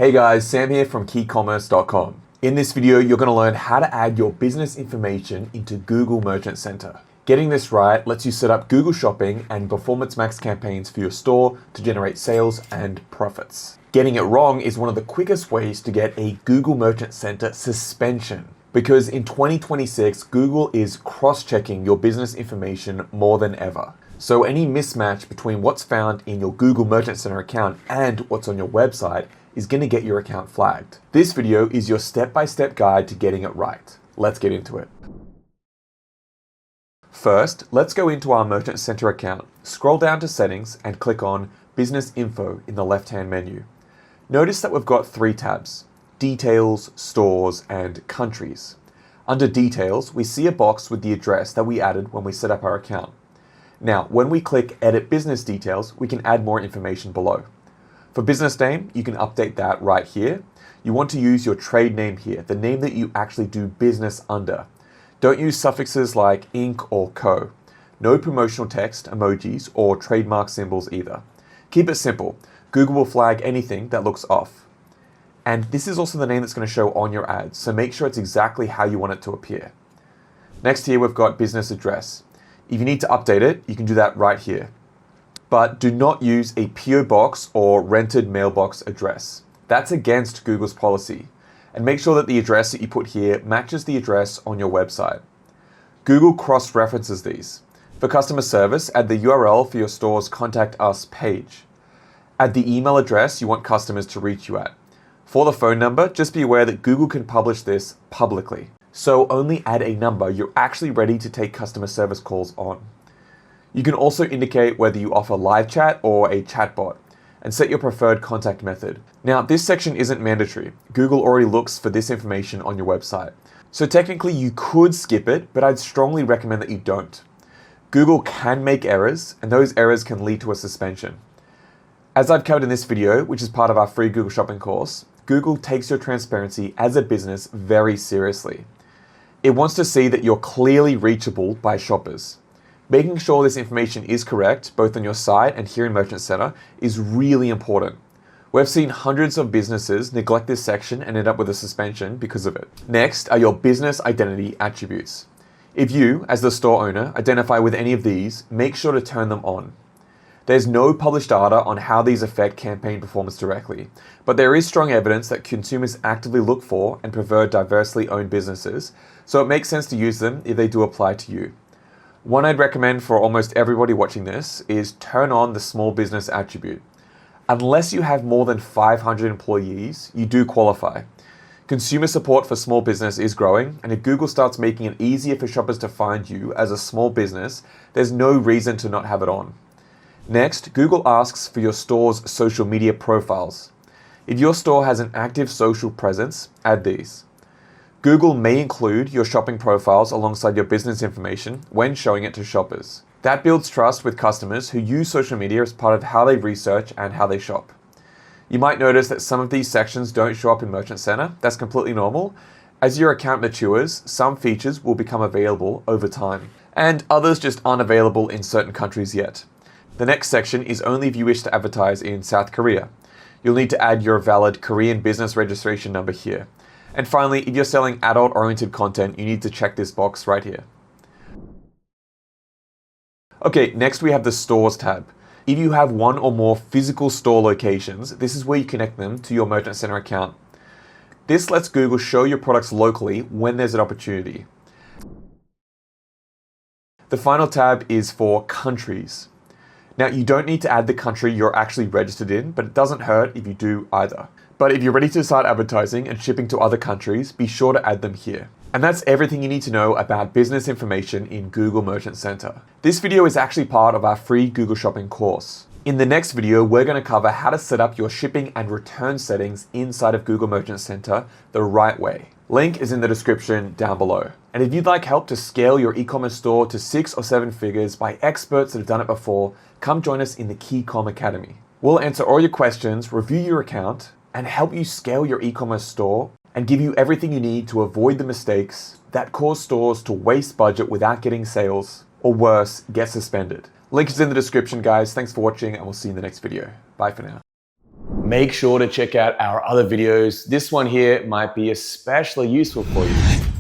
Hey guys, Sam here from KeyCommerce.com. In this video, you're going to learn how to add your business information into Google Merchant Center. Getting this right lets you set up Google Shopping and Performance Max campaigns for your store to generate sales and profits. Getting it wrong is one of the quickest ways to get a Google Merchant Center suspension. Because in 2026, Google is cross-checking your business information more than ever. So any mismatch between what's found in your Google Merchant Center account and what's on your website is going to get your account flagged. This video is your step-by-step guide to getting it right. Let's get into it. First, let's go into our Merchant Center account, scroll down to Settings and click on Business Info in the left-hand menu. Notice that we've got three tabs: Details, Stores, and Countries. Under Details, we see a box with the address that we added when we set up our account. Now, when we click Edit Business Details, we can add more information below. For business name, you can update that right here. You want to use your trade name here, the name that you actually do business under. Don't use suffixes like Inc. or Co. No promotional text, emojis, or trademark symbols either. Keep it simple. Google will flag anything that looks off. And this is also the name that's going to show on your ads, so make sure it's exactly how you want it to appear. Next here, we've got business address. If you need to update it, you can do that right here. But do not use a PO box or rented mailbox address. That's against Google's policy. And make sure that the address that you put here matches the address on your website. Google cross-references these. For customer service, add the URL for your store's Contact Us page. Add the email address you want customers to reach you at. For the phone number, just be aware that Google can publish this publicly. So only add a number you're actually ready to take customer service calls on. You can also indicate whether you offer live chat or a chatbot, and set your preferred contact method. Now, this section isn't mandatory. Google already looks for this information on your website. So technically you could skip it, but I'd strongly recommend that you don't. Google can make errors, and those errors can lead to a suspension. As I've covered in this video, which is part of our free Google Shopping course, Google takes your transparency as a business very seriously. It wants to see that you're clearly reachable by shoppers. Making sure this information is correct, both on your site and here in Merchant Center, is really important. We've seen hundreds of businesses neglect this section and end up with a suspension because of it. Next are your business identity attributes. If you, as the store owner, identify with any of these, make sure to turn them on. There's no published data on how these affect campaign performance directly, but there is strong evidence that consumers actively look for and prefer diversely owned businesses, so it makes sense to use them if they do apply to you. One I'd recommend for almost everybody watching this is turn on the small business attribute. Unless you have more than 500 employees, you do qualify. Consumer support for small business is growing, and if Google starts making it easier for shoppers to find you as a small business, there's no reason to not have it on. Next, Google asks for your store's social media profiles. If your store has an active social presence, add these. Google may include your shopping profiles alongside your business information when showing it to shoppers. That builds trust with customers who use social media as part of how they research and how they shop. You might notice that some of these sections don't show up in Merchant Center. That's completely normal. As your account matures, some features will become available over time, and others just aren't available in certain countries yet. The next section is only if you wish to advertise in South Korea. You'll need to add your valid Korean business registration number here. And finally, if you're selling adult-oriented content, you need to check this box right here. Okay, next we have the Stores tab. If you have one or more physical store locations, this is where you connect them to your Merchant Center account. This lets Google show your products locally when there's an opportunity. The final tab is for Countries. Now, you don't need to add the country you're actually registered in, but it doesn't hurt if you do either. But if you're ready to start advertising and shipping to other countries, be sure to add them here. And that's everything you need to know about business information in Google Merchant Center. This video is actually part of our free Google Shopping course. In the next video, we're going to cover how to set up your shipping and return settings inside of Google Merchant Center the right way. Link is in the description down below. And if you'd like help to scale your e-commerce store to 6 or 7 figures by experts that have done it before, come join us in the KeyCom Academy. We'll answer all your questions, review your account, and help you scale your e-commerce store and give you everything you need to avoid the mistakes that cause stores to waste budget without getting sales, or worse, get suspended. Link is in the description, guys. Thanks for watching, and we'll see you in the next video. Bye for now. make sure to check out our other videos. This one here might be especially useful for you.